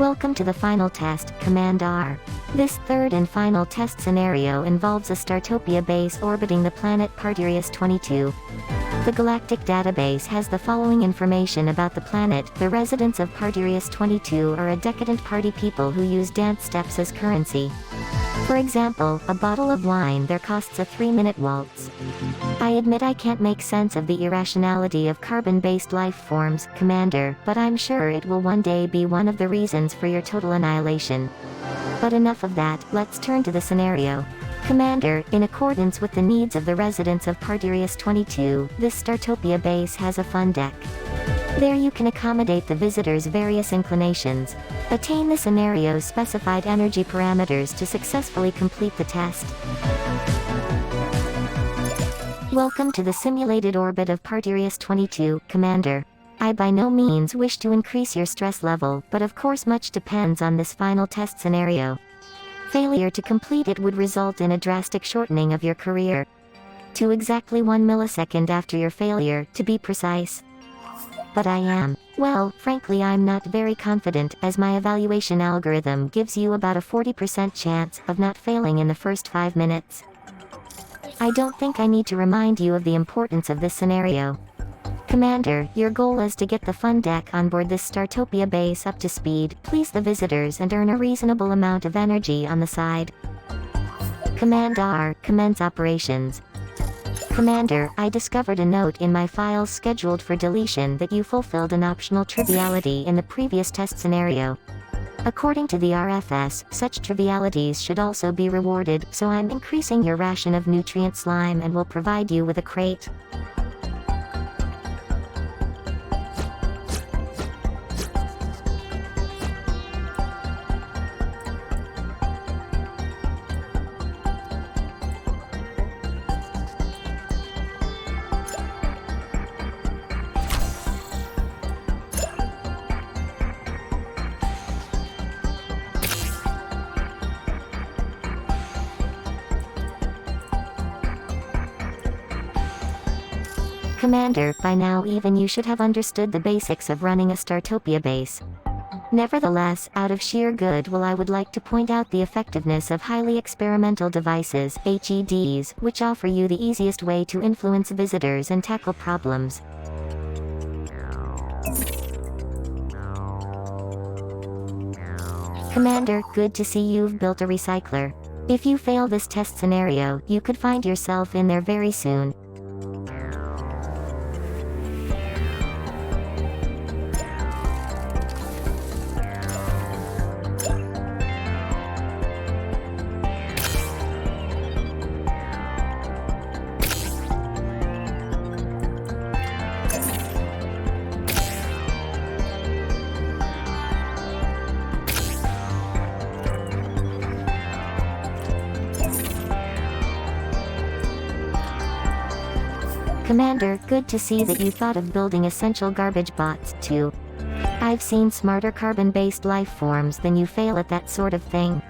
Welcome to the final test, Command R. This third and final test scenario involves a Startopia base orbiting the planet Parturius 22. The galactic database has the following information about the planet. The residents of Parturius 22 are a decadent party people who use dance steps as currency. For example, a bottle of wine there costs a 3-minute waltz. I admit I can't make sense of the irrationality of carbon-based life forms, Commander, but I'm sure it will one day be one of the reasons for your total annihilation. But enough of that, let's turn to the scenario. Commander, in accordance with the needs of the residents of Parturius 22, this Startopia base has a fun deck. There you can accommodate the visitors' various inclinations. Attain the scenario's specified energy parameters to successfully complete the test. Welcome to the simulated orbit of Parturius 22, Commander. I by no means wish to increase your stress level, but of course much depends on this final test scenario. Failure to complete it would result in a drastic shortening of your career. To exactly 1 millisecond after your failure, to be precise. But frankly I'm not very confident, as my evaluation algorithm gives you about a 40% chance of not failing in the first 5 minutes. I don't think I need to remind you of the importance of this scenario. Commander, your goal is to get the fun deck on board this Startopia base up to speed, please the visitors, and earn a reasonable amount of energy on the side. Command R, commence operations. Commander, I discovered a note in my files scheduled for deletion that you fulfilled an optional triviality in the previous test scenario. According to the RFS, such trivialities should also be rewarded, so I'm increasing your ration of nutrient slime and will provide you with a crate. Commander, by now even you should have understood the basics of running a Startopia base. Nevertheless, out of sheer goodwill I would like to point out the effectiveness of highly experimental devices, HEDs, which offer you the easiest way to influence visitors and tackle problems. Commander, good to see you've built a recycler. If you fail this test scenario, you could find yourself in there very soon. Commander, good to see that you thought of building essential garbage bots, too. I've seen smarter carbon-based life forms than you fail at that sort of thing.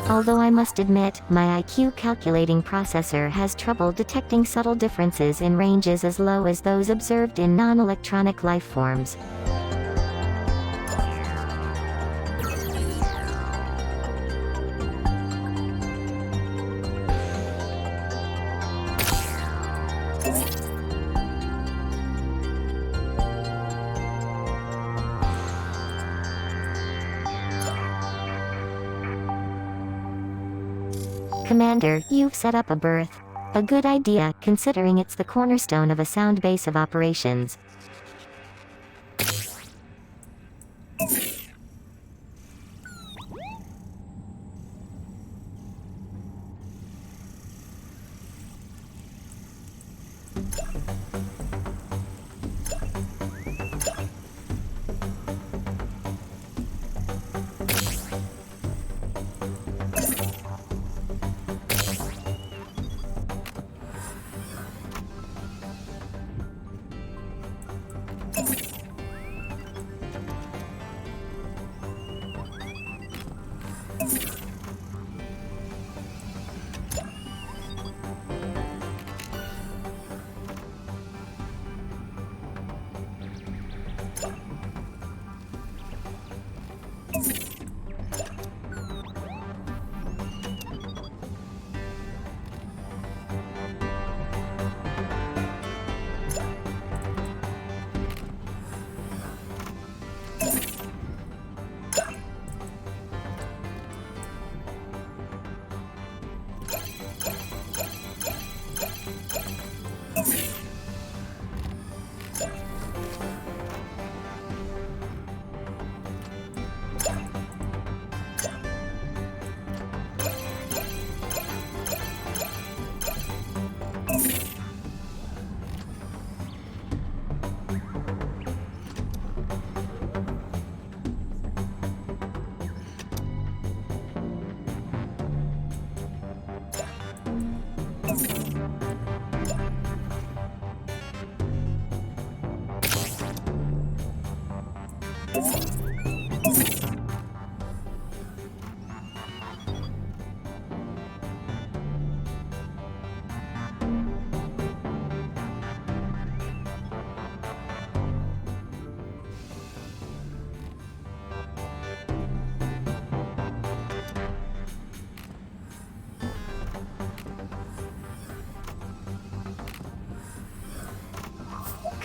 Although I must admit, my IQ calculating processor has trouble detecting subtle differences in ranges as low as those observed in non-electronic life forms. Commander, you've set up a berth. A good idea, considering it's the cornerstone of a sound base of operations.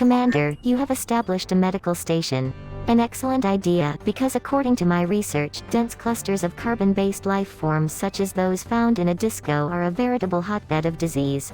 Commander, you have established a medical station. An excellent idea, because according to my research, dense clusters of carbon-based life forms such as those found in a disco are a veritable hotbed of disease.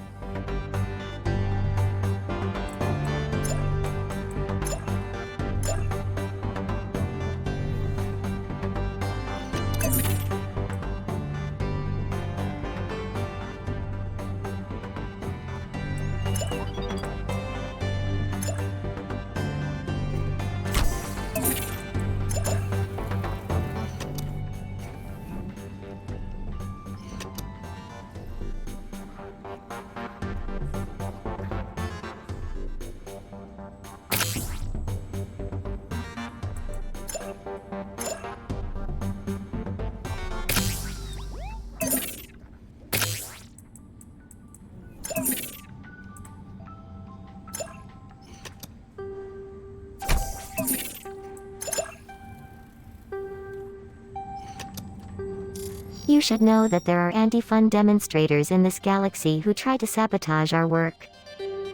You should know that there are anti-fun demonstrators in this galaxy who try to sabotage our work.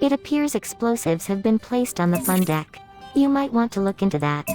It appears explosives have been placed on the fun deck. You might want to look into that.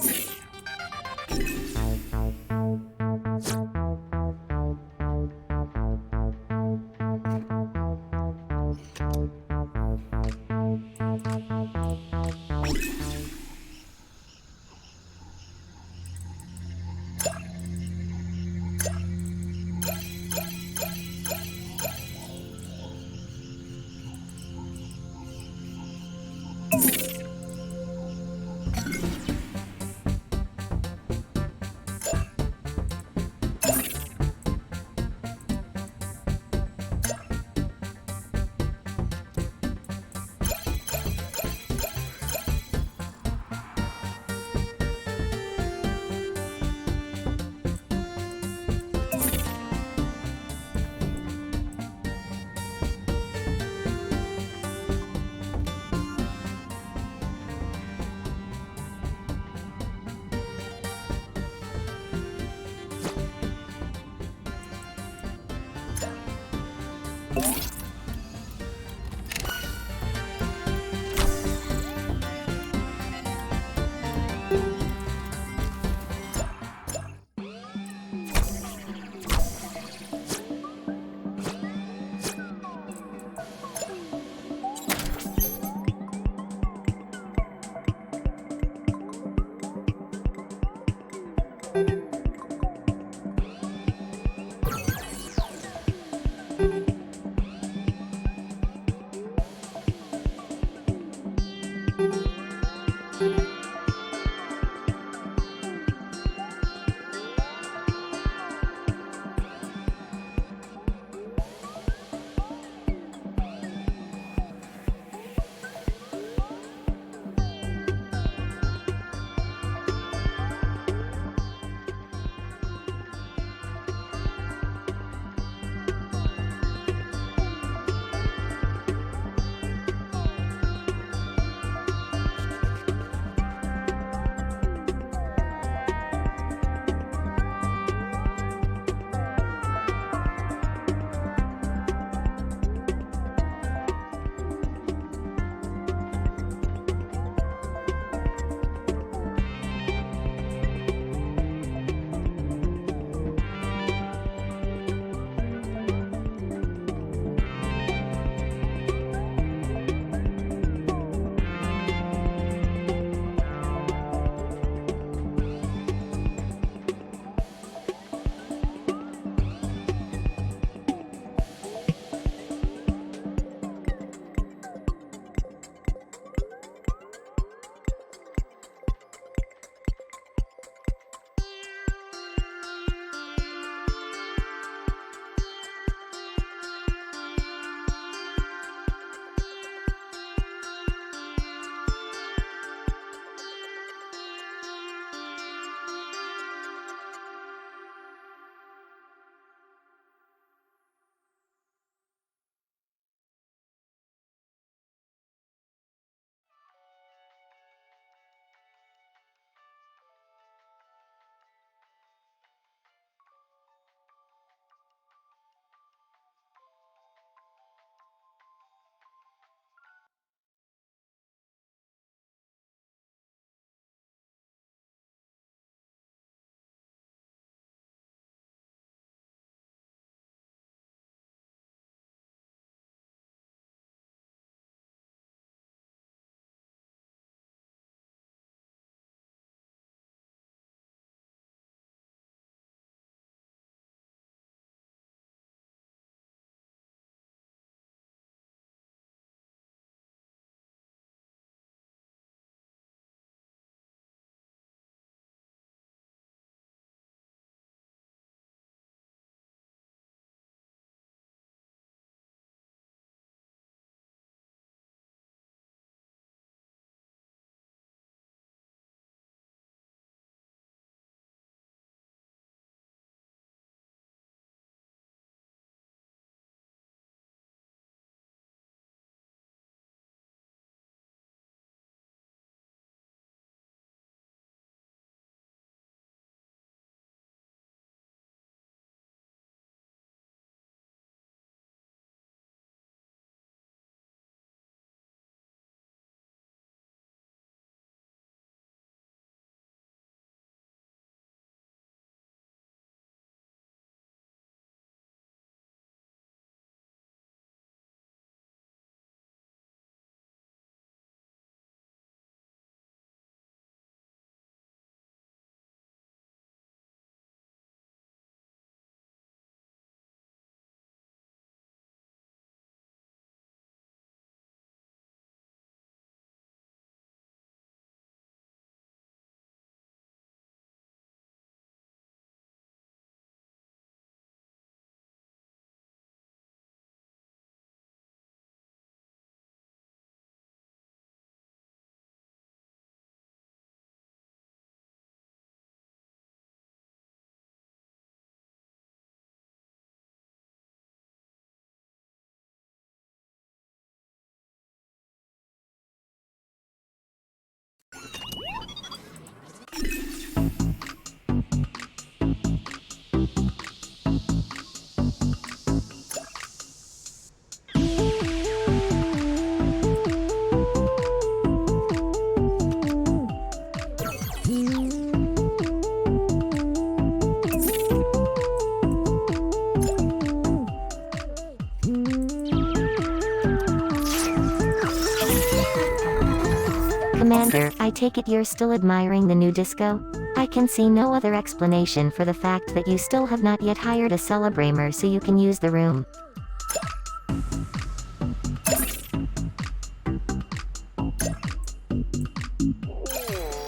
Commander, I take it you're still admiring the new disco? I can see no other explanation for the fact that you still have not yet hired a celebramer so you can use the room.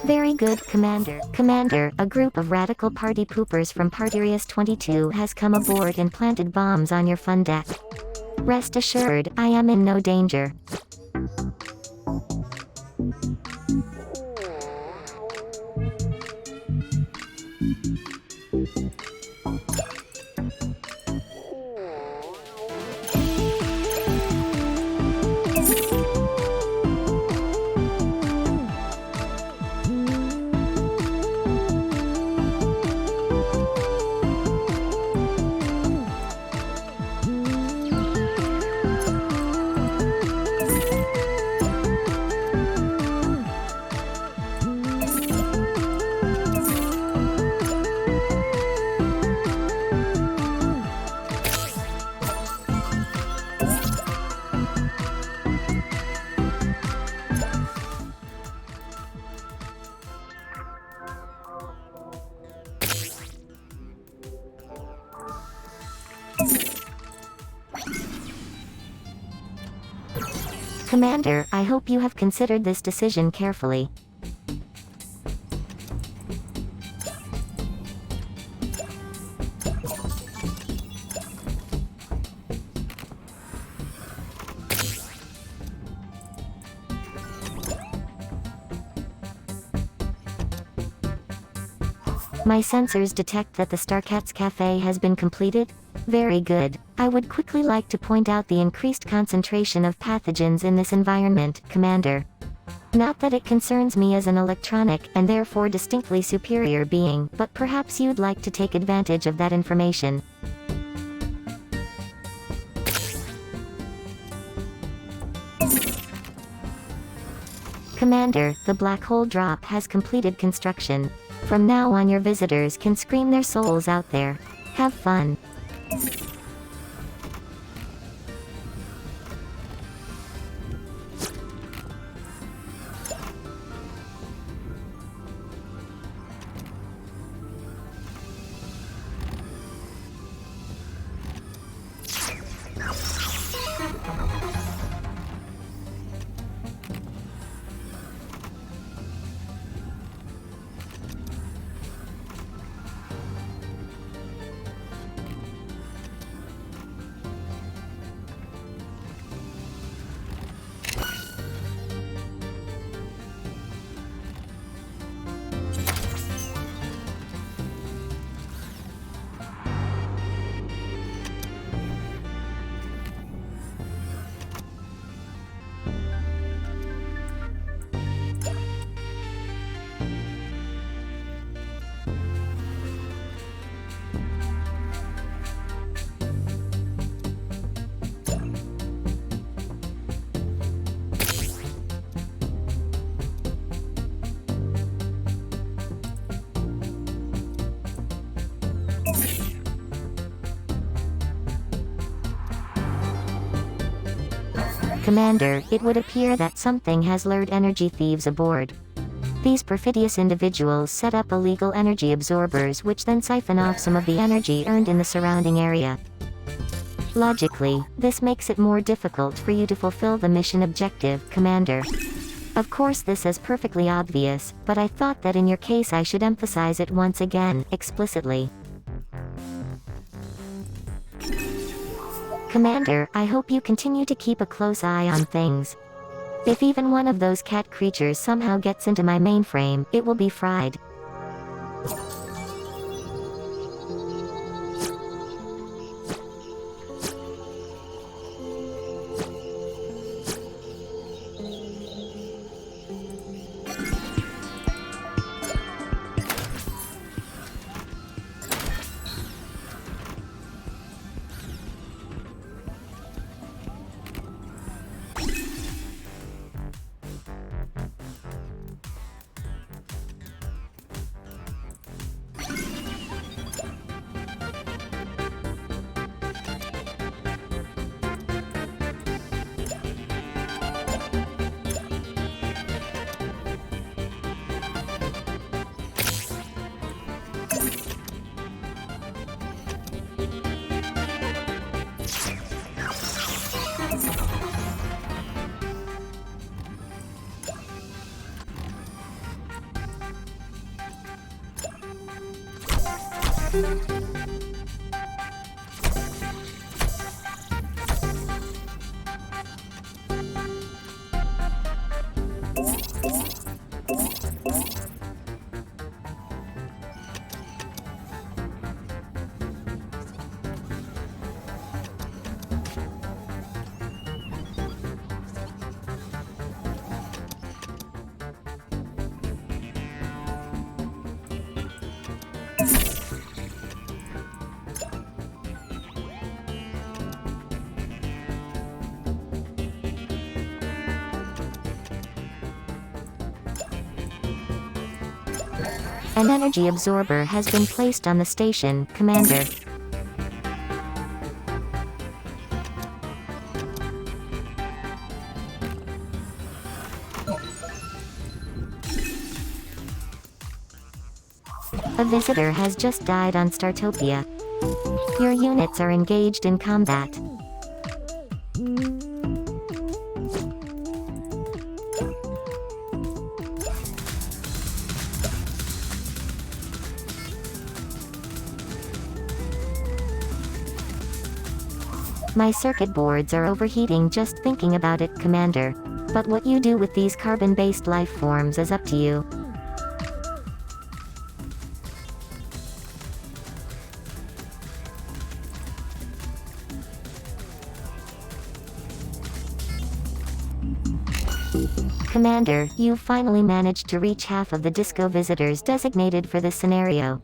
Very good, Commander. Commander, a group of radical party poopers from Partirius 22 has come aboard and planted bombs on your fun deck. Rest assured, I am in no danger. Commander, I hope you have considered this decision carefully. My sensors detect that the Starcats Cafe has been completed? Very good. I would quickly like to point out the increased concentration of pathogens in this environment, Commander. Not that it concerns me as an electronic and therefore distinctly superior being, but perhaps you'd like to take advantage of that information. Commander, the black hole drop has completed construction. From now on your visitors can scream their souls out there. Have fun. Commander, it would appear that something has lured energy thieves aboard. These perfidious individuals set up illegal energy absorbers which then siphon off some of the energy earned in the surrounding area. Logically, this makes it more difficult for you to fulfill the mission objective, Commander. Of course this is perfectly obvious, but I thought that in your case I should emphasize it once again, explicitly. Commander, I hope you continue to keep a close eye on things. If even one of those cat creatures somehow gets into my mainframe, it will be fried. An energy absorber has been placed on the station, Commander. A visitor has just died on Startopia. Your units are engaged in combat. My circuit boards are overheating just thinking about it, Commander. But what you do with these carbon-based life forms is up to you. Commander, you've finally managed to reach half of the disco visitors designated for this scenario.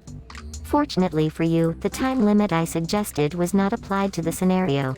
Fortunately for you, the time limit I suggested was not applied to the scenario.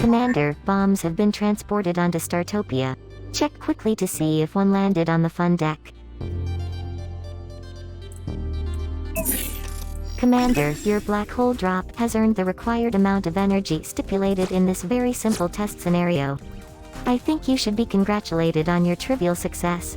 Commander, bombs have been transported onto Startopia. Check quickly to see if one landed on the fun deck. Commander, your black hole drop has earned the required amount of energy stipulated in this very simple test scenario. I think you should be congratulated on your trivial success.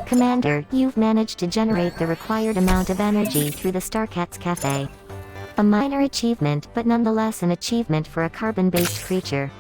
Commander, you've managed to generate the required amount of energy through the Starcat's Cafe. A minor achievement, but nonetheless an achievement for a carbon-based creature.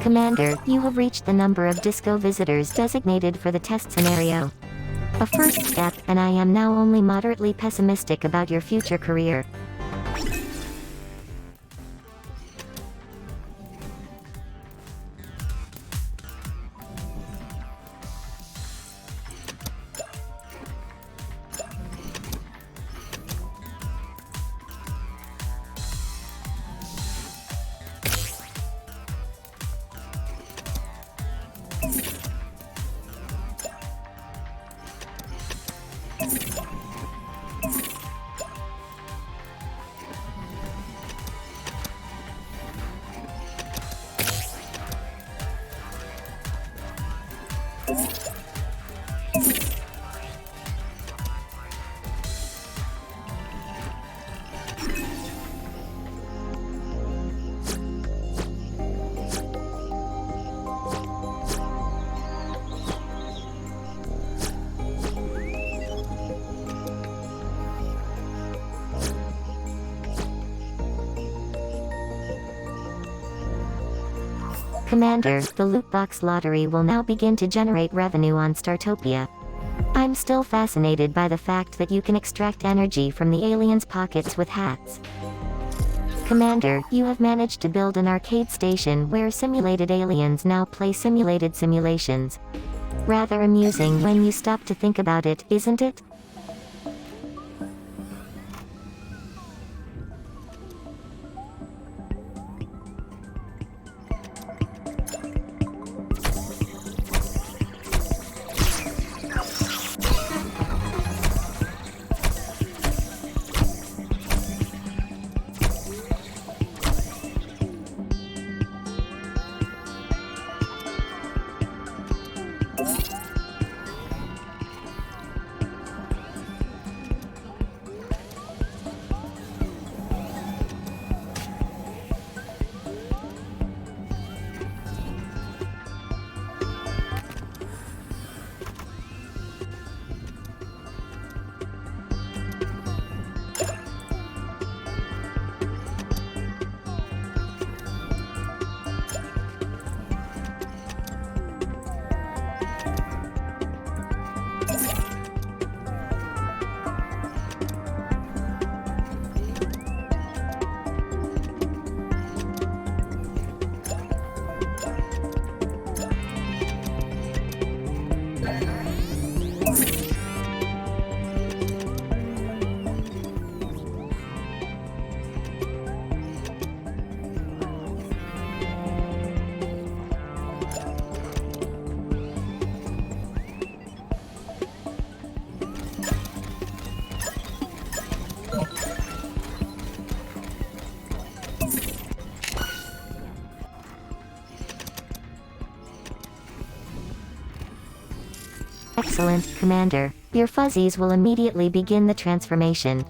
Commander, you have reached the number of disco visitors designated for the test scenario. A first step, and I am now only moderately pessimistic about your future career. Commander, the loot box lottery will now begin to generate revenue on Startopia. I'm still fascinated by the fact that you can extract energy from the aliens' pockets with hats. Commander, you have managed to build an arcade station where simulated aliens now play simulated simulations. Rather amusing when you stop to think about it, isn't it? Excellent, Commander. Your fuzzies will immediately begin the transformation.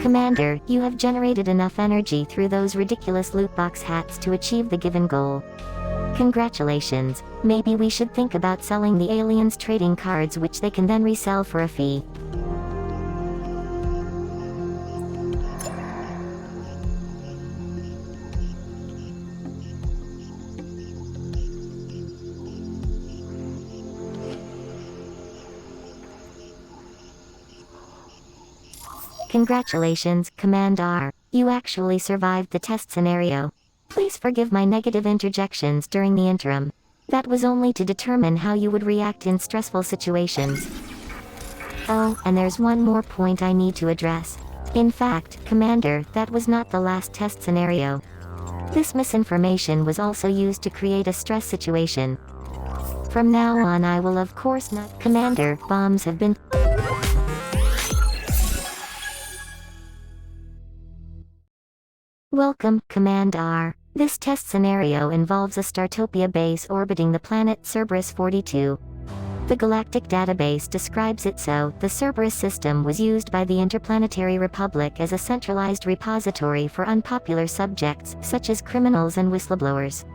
Commander, you have generated enough energy through those ridiculous loot box hats to achieve the given goal. Congratulations. Maybe we should think about selling the aliens trading cards, which they can then resell for a fee. Congratulations, Commander. You actually survived the test scenario. Please forgive my negative interjections during the interim. That was only to determine how you would react in stressful situations. Oh, and there's one more point I need to address. In fact, Commander, that was not the last test scenario. This misinformation was also used to create a stress situation. From now on I will of course not— Commander, bombs have been— Welcome, Command R. This test scenario involves a Startopia base orbiting the planet Cerberus 42. The Galactic Database describes it so: the Cerberus system was used by the Interplanetary Republic as a centralized repository for unpopular subjects, such as criminals and whistleblowers.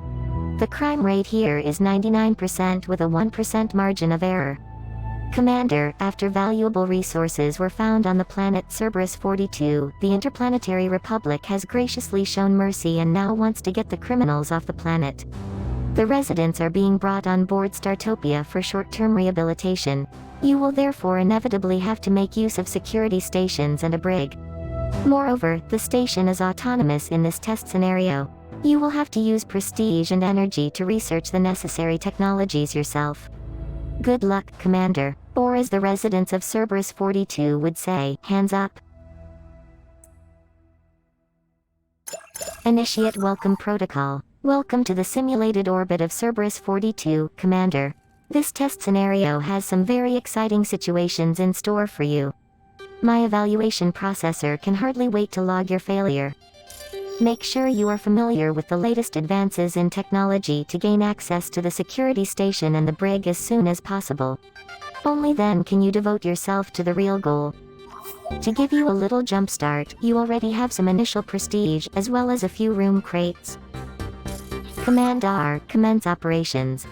The crime rate here is 99% with a 1% margin of error. Commander, after valuable resources were found on the planet Cerberus 42, the Interplanetary Republic has graciously shown mercy and now wants to get the criminals off the planet. The residents are being brought on board Startopia for short-term rehabilitation. You will therefore inevitably have to make use of security stations and a brig. Moreover, the station is autonomous in this test scenario. You will have to use prestige and energy to research the necessary technologies yourself. Good luck, Commander. Or as the residents of Cerberus 42 would say, hands up. Initiate Welcome Protocol. Welcome to the simulated orbit of Cerberus 42, Commander. This test scenario has some very exciting situations in store for you. My evaluation processor can hardly wait to log your failure. Make sure you are familiar with the latest advances in technology to gain access to the security station and the brig as soon as possible. Only then can you devote yourself to the real goal. To give you a little jumpstart, you already have some initial prestige as well as a few room crates. Command R, commence operations.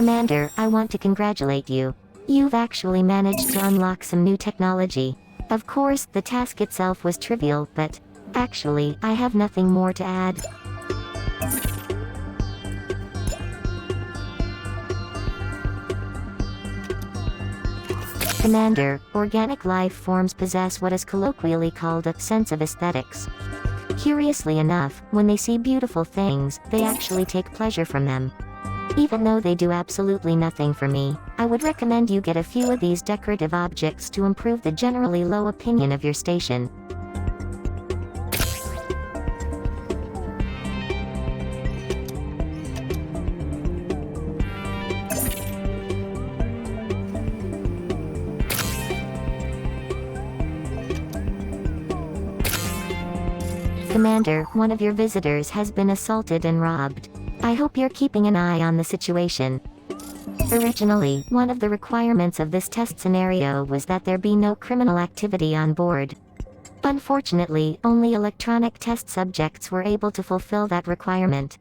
Commander, I want to congratulate you. You've actually managed to unlock some new technology. Of course, the task itself was trivial, but actually, I have nothing more to add. Commander, organic life forms possess what is colloquially called a sense of aesthetics. Curiously enough, when they see beautiful things, they actually take pleasure from them. Even though they do absolutely nothing for me, I would recommend you get a few of these decorative objects to improve the generally low opinion of your station. Commander, one of your visitors has been assaulted and robbed. I hope you're keeping an eye on the situation. Originally, one of the requirements of this test scenario was that there be no criminal activity on board. Unfortunately, only electronic test subjects were able to fulfill that requirement.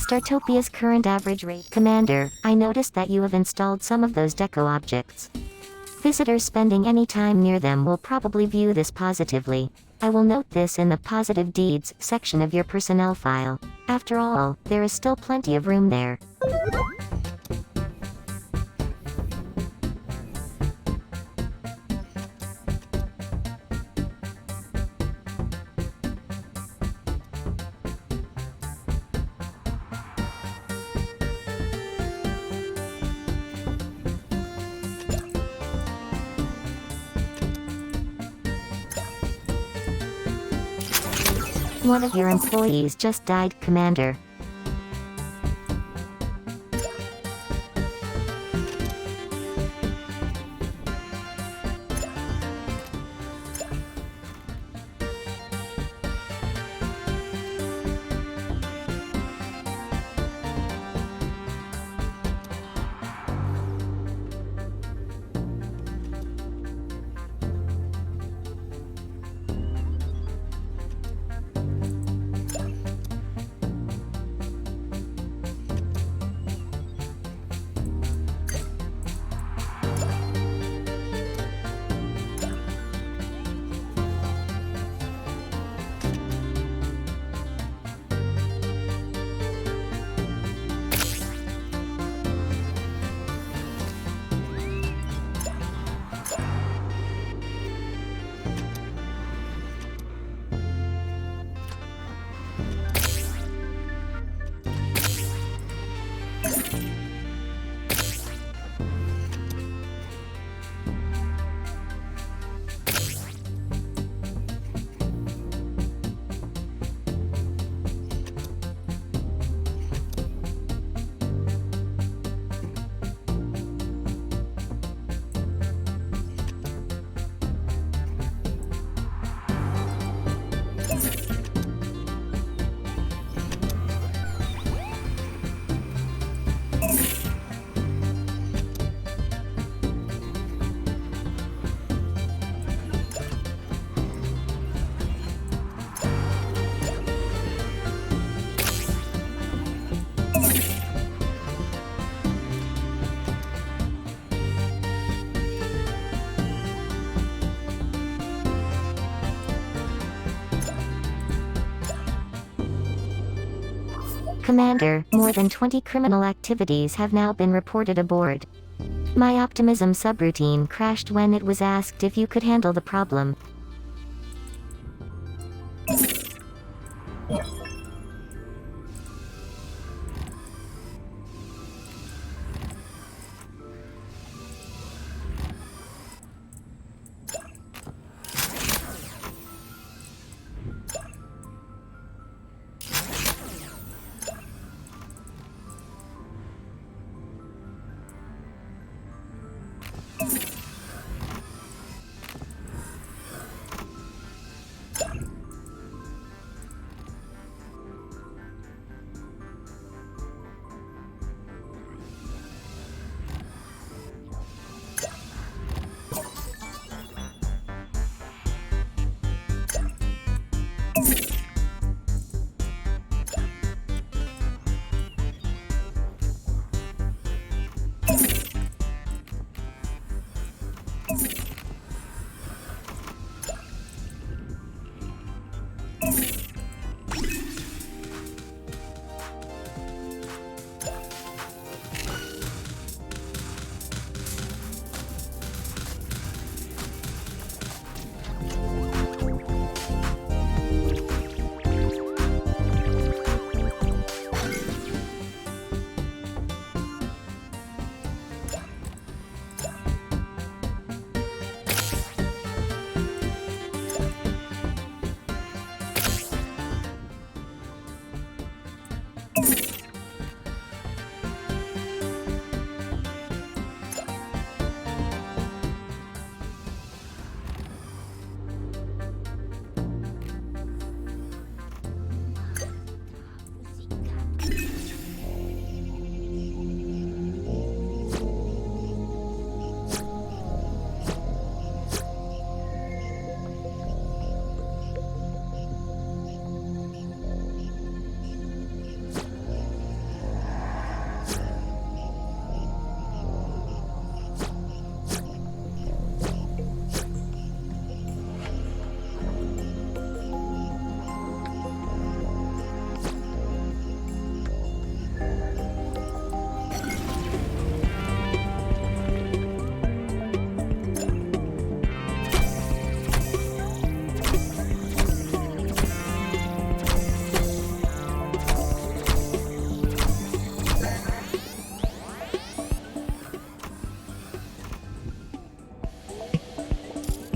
Startopia's current average rate. Commander, I noticed that you have installed some of those deco objects. Visitors spending any time near them will probably view this positively. I will note this in the Positive Deeds section of your personnel file. After all, there is still plenty of room there. One of your employees just died, Commander. Commander, more than 20 criminal activities have now been reported aboard. My optimism subroutine crashed when it was asked if you could handle the problem.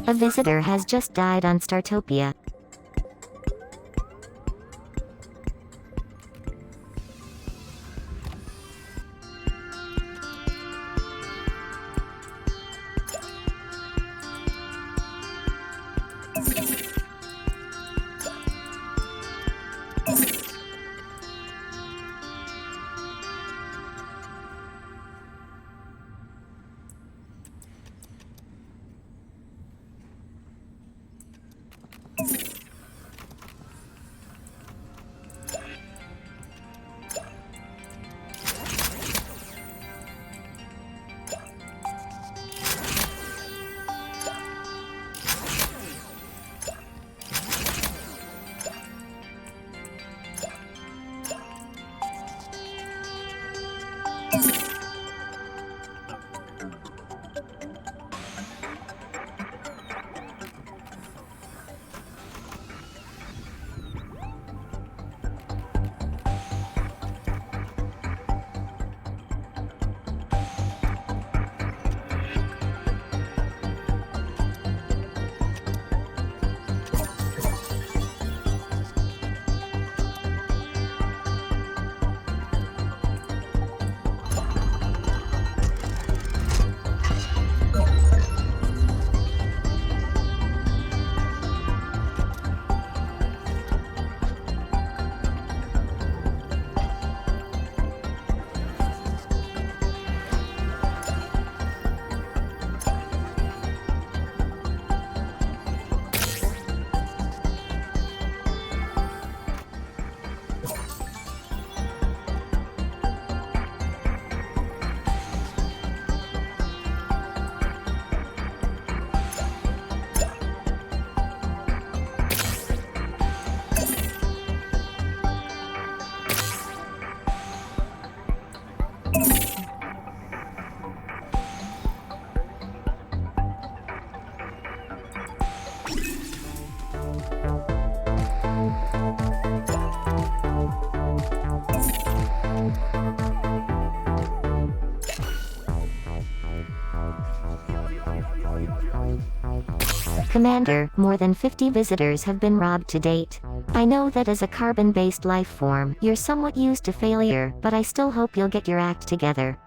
A visitor has just died on Startopia. Commander, more than 50 visitors have been robbed to date. I know that as a carbon-based life form, you're somewhat used to failure, but I still hope you'll get your act together.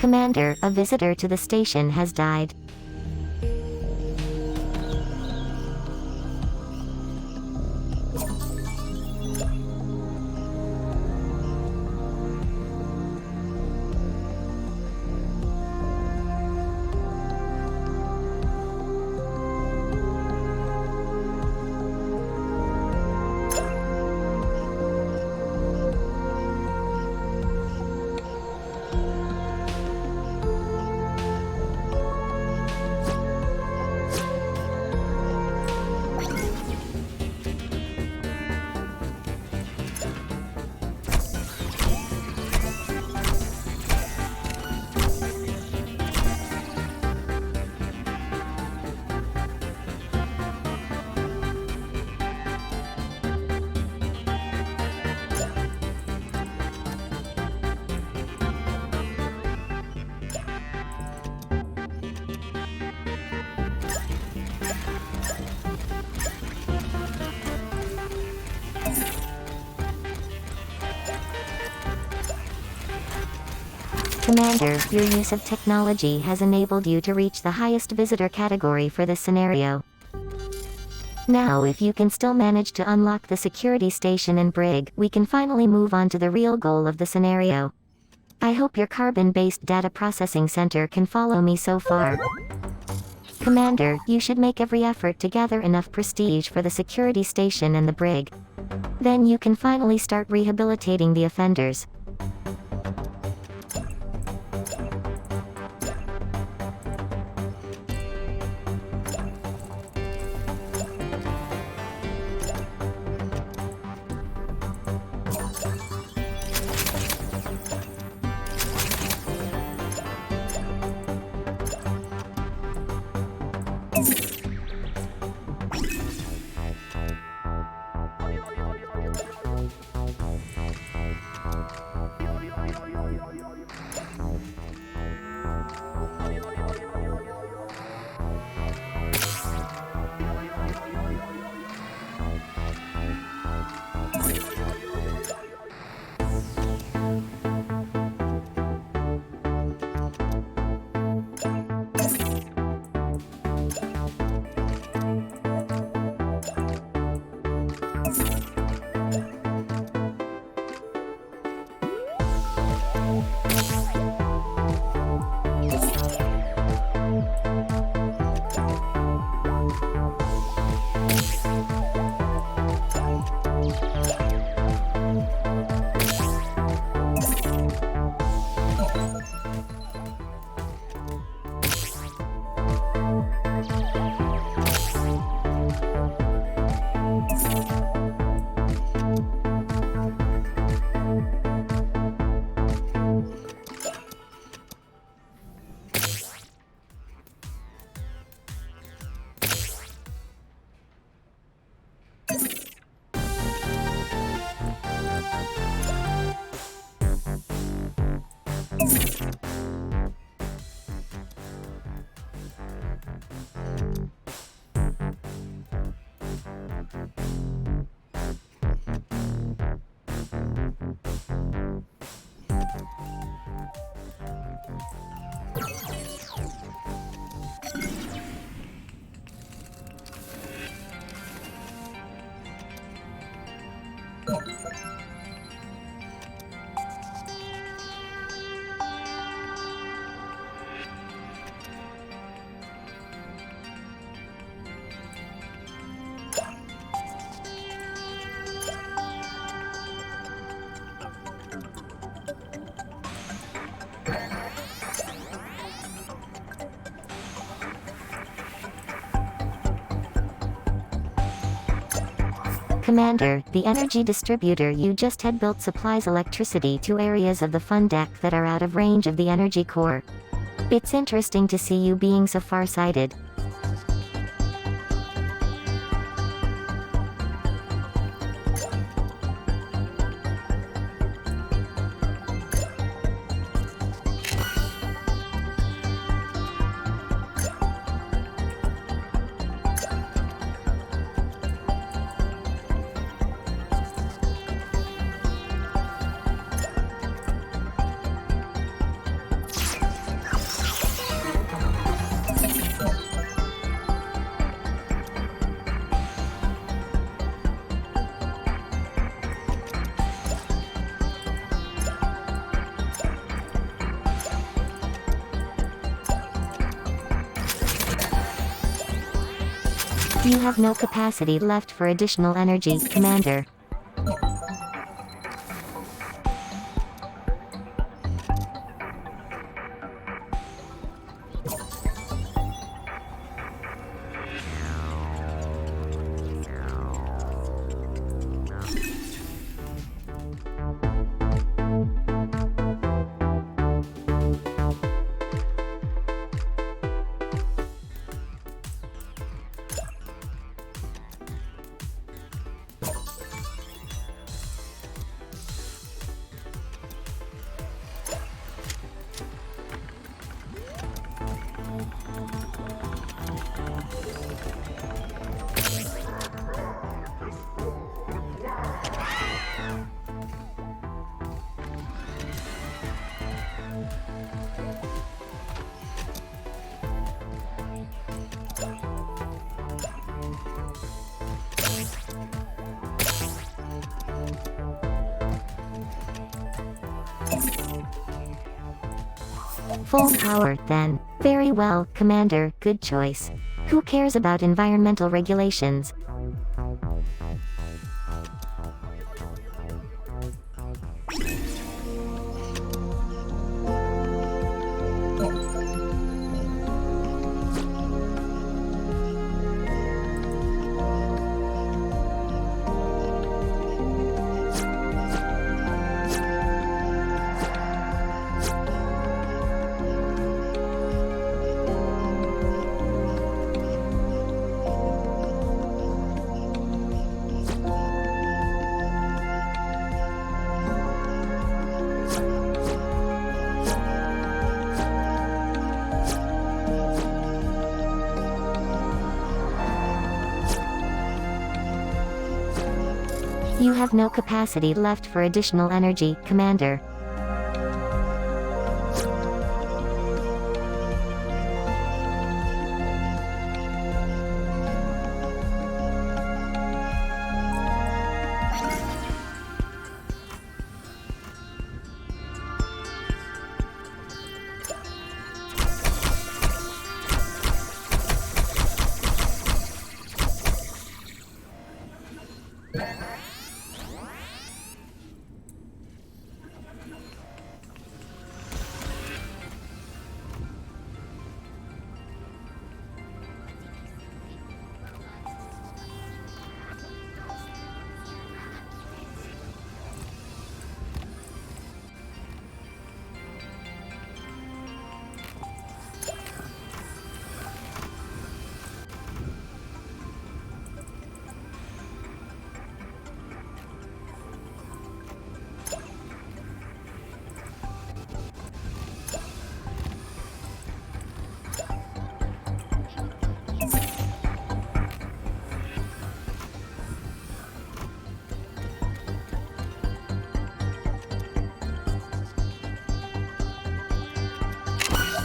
Commander, a visitor to the station has died. Commander, your use of technology has enabled you to reach the highest visitor category for this scenario. Now if you can still manage to unlock the security station and brig, we can finally move on to the real goal of the scenario. I hope your carbon-based data processing center can follow me so far. Commander, you should make every effort to gather enough prestige for the security station and the brig. Then you can finally start rehabilitating the offenders. Commander, the energy distributor you just had built supplies electricity to areas of the fun deck that are out of range of the energy core. It's interesting to see you being so far-sighted. You have no capacity left for additional energy, Commander. Full power, then. Very well, Commander, good choice. Who cares about environmental regulations? You have no capacity left for additional energy, Commander.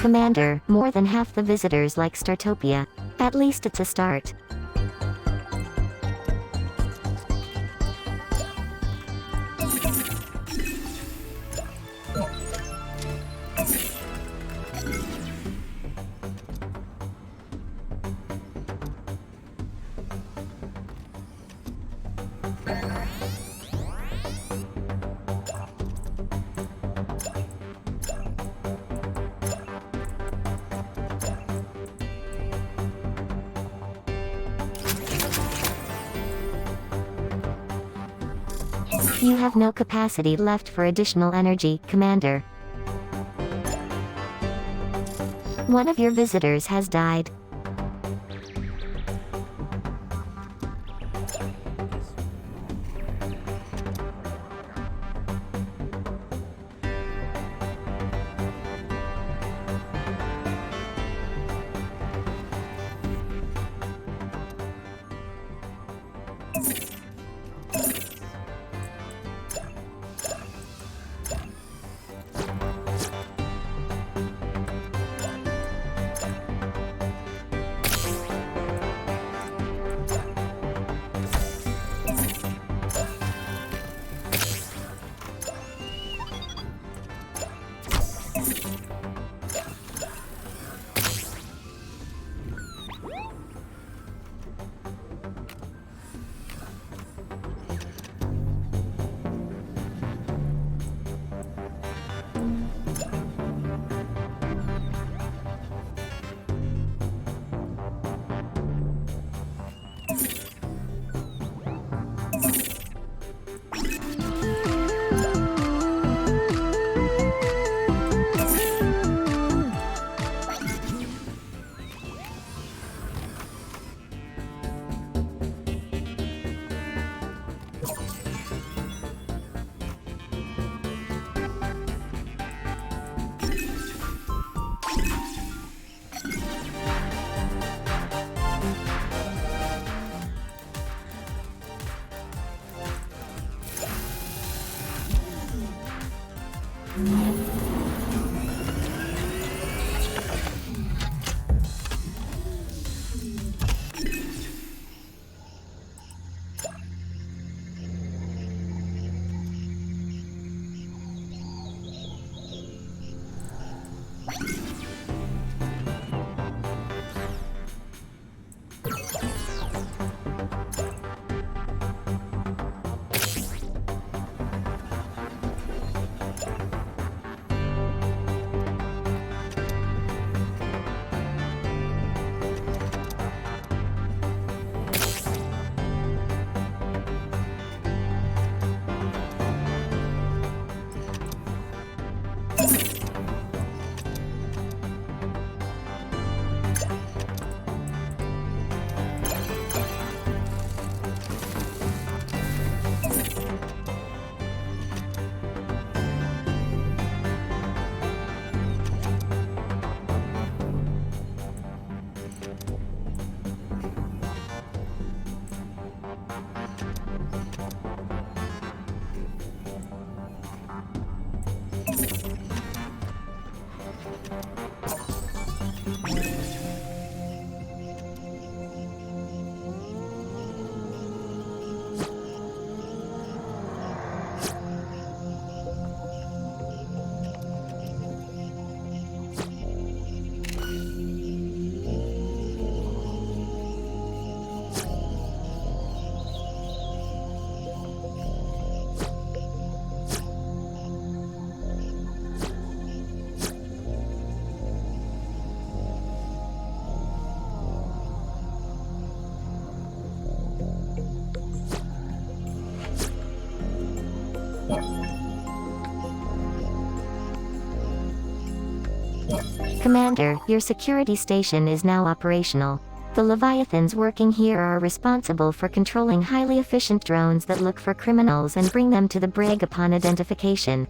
Commander, more than half the visitors like Startopia. At least it's a start. You have no capacity left for additional energy, Commander. One of your visitors has died. Commander, your security station is now operational. The Leviathans working here are responsible for controlling highly efficient drones that look for criminals and bring them to the brig upon identification.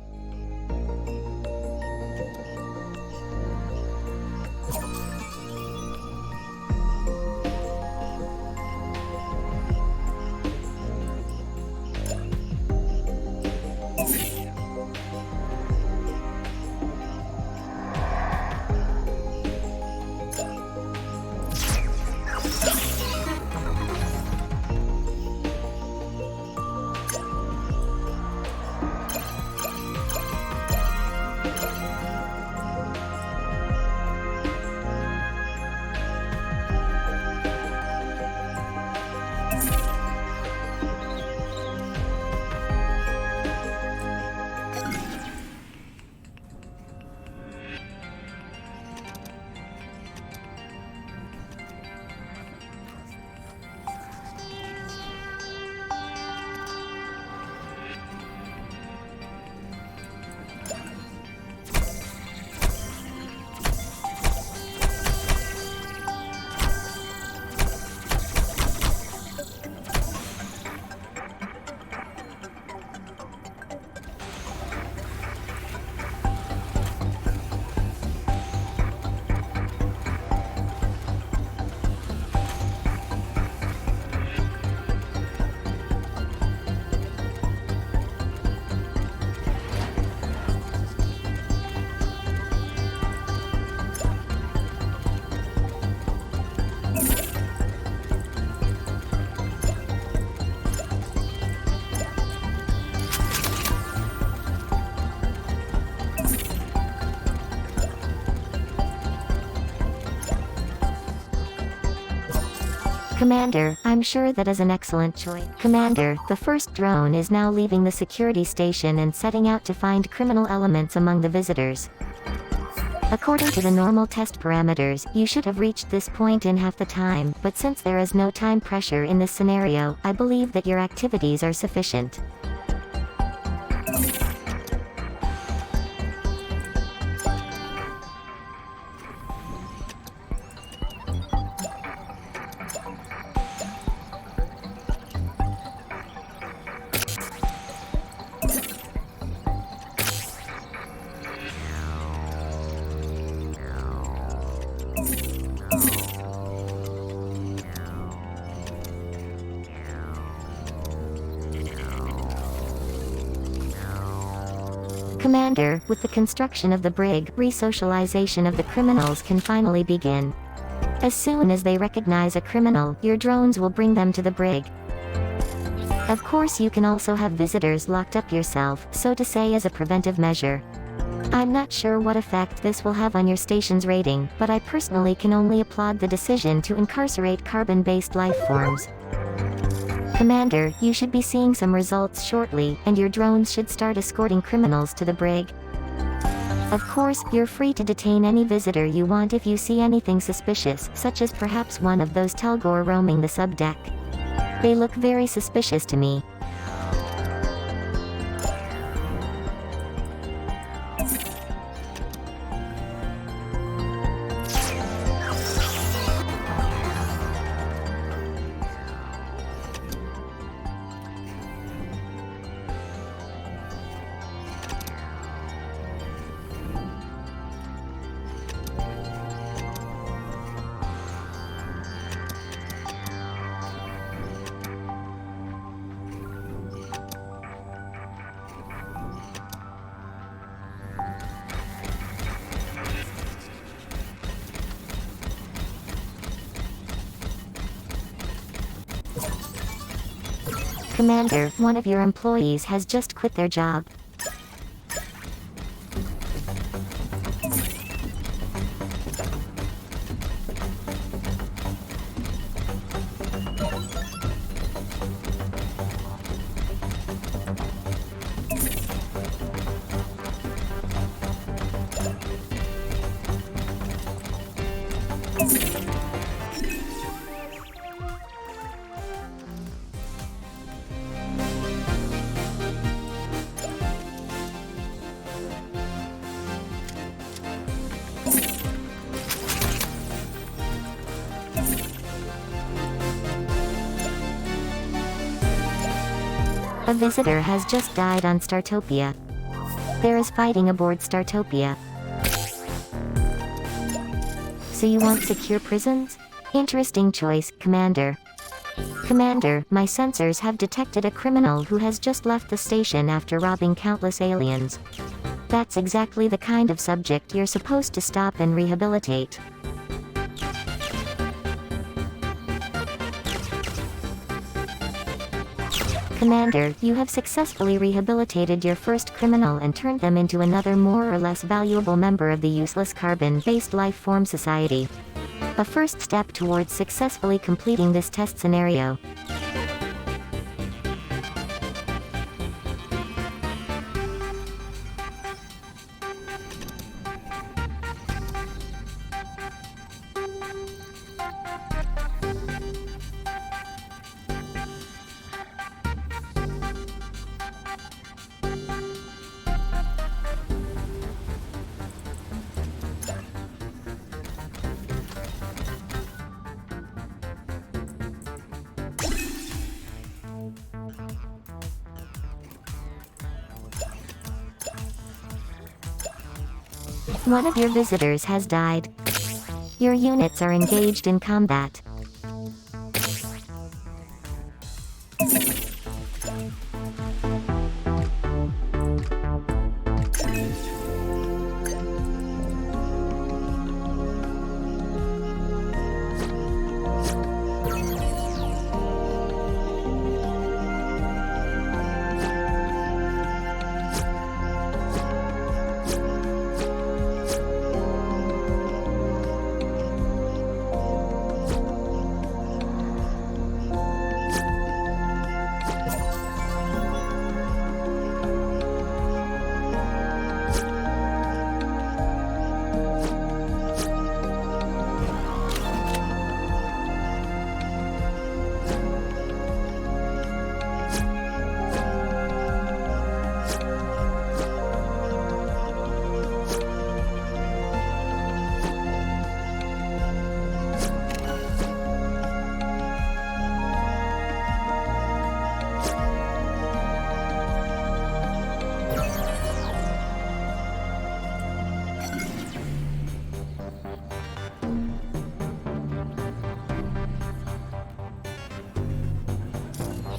Commander, I'm sure that is an excellent choice. Commander, the first drone is now leaving the security station and setting out to find criminal elements among the visitors. According to the normal test parameters, you should have reached this point in half the time, but since there is no time pressure in this scenario, I believe that your activities are sufficient. Commander, with the construction of the brig, resocialization of the criminals can finally begin. As soon as they recognize a criminal, your drones will bring them to the brig. Of course, you can also have visitors locked up yourself, so to say, as a preventive measure. I'm not sure what effect this will have on your station's rating, but I personally can only applaud the decision to incarcerate carbon-based life forms. Commander, you should be seeing some results shortly, and your drones should start escorting criminals to the brig. Of course, you're free to detain any visitor you want if you see anything suspicious, such as perhaps one of those Telgor roaming the subdeck. They look very suspicious to me. Commander, one of your employees has just quit their job. A visitor has just died on Startopia. There is fighting aboard Startopia. So you want secure prisons? Interesting choice, Commander. Commander, my sensors have detected a criminal who has just left the station after robbing countless aliens. That's exactly the kind of subject you're supposed to stop and rehabilitate. Commander, you have successfully rehabilitated your first criminal and turned them into another more or less valuable member of the useless carbon-based life form society. A first step towards successfully completing this test scenario. One of your visitors has died. Your units are engaged in combat.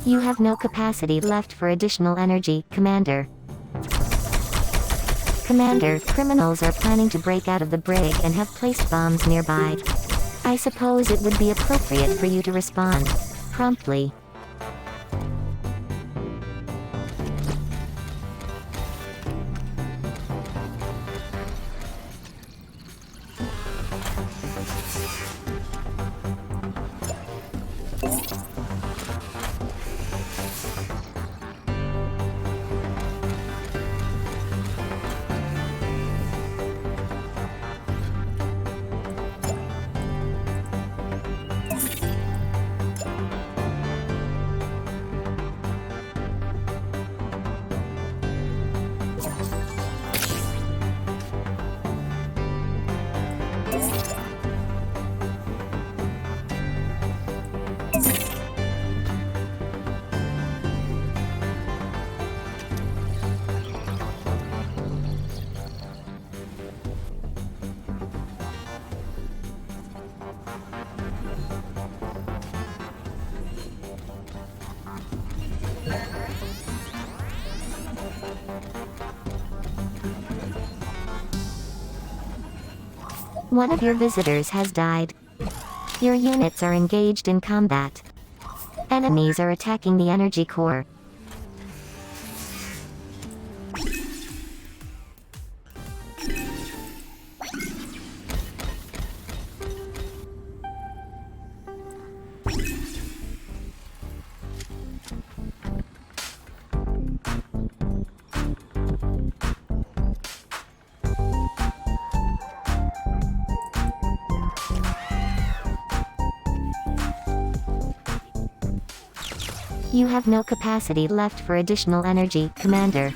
You have no capacity left for additional energy, Commander. Commander, criminals are planning to break out of the brig and have placed bombs nearby. I suppose it would be appropriate for you to respond promptly. One of your visitors has died. Your units are engaged in combat. Enemies are attacking the energy core. You have no capacity left for additional energy, Commander.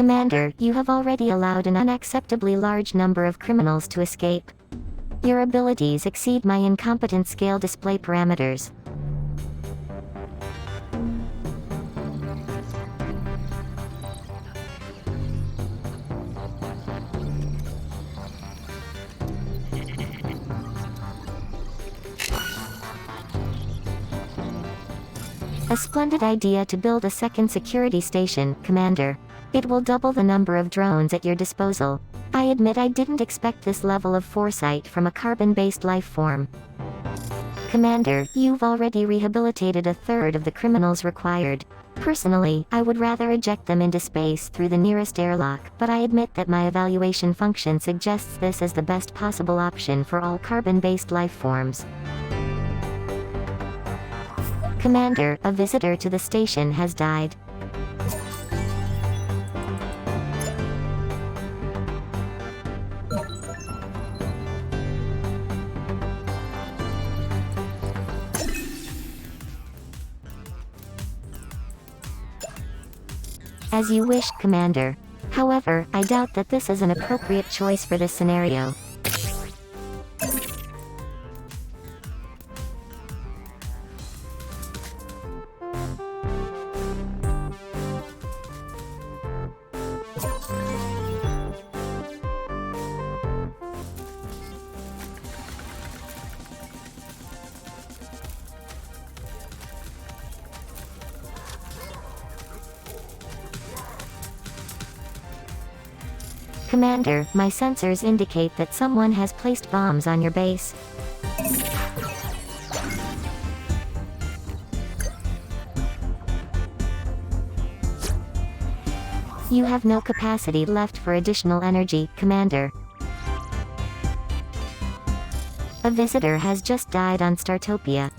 Commander, you have already allowed an unacceptably large number of criminals to escape. Your abilities exceed my incompetent scale display parameters. A splendid idea to build a second security station, Commander. It will double the number of drones at your disposal. I admit I didn't expect this level of foresight from a carbon-based life form. Commander, you've already rehabilitated a third of the criminals required. Personally, I would rather eject them into space through the nearest airlock, but I admit that my evaluation function suggests this as the best possible option for all carbon-based life forms. Commander, a visitor to the station has died. As you wish, Commander. However, I doubt that this is an appropriate choice for this scenario. Commander, my sensors indicate that someone has placed bombs on your base. You have no capacity left for additional energy, Commander. A visitor has just died on Startopia.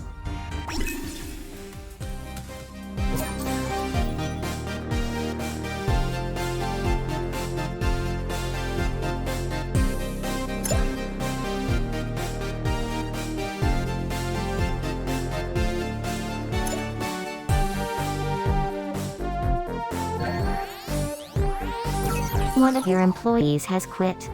One of your employees has quit.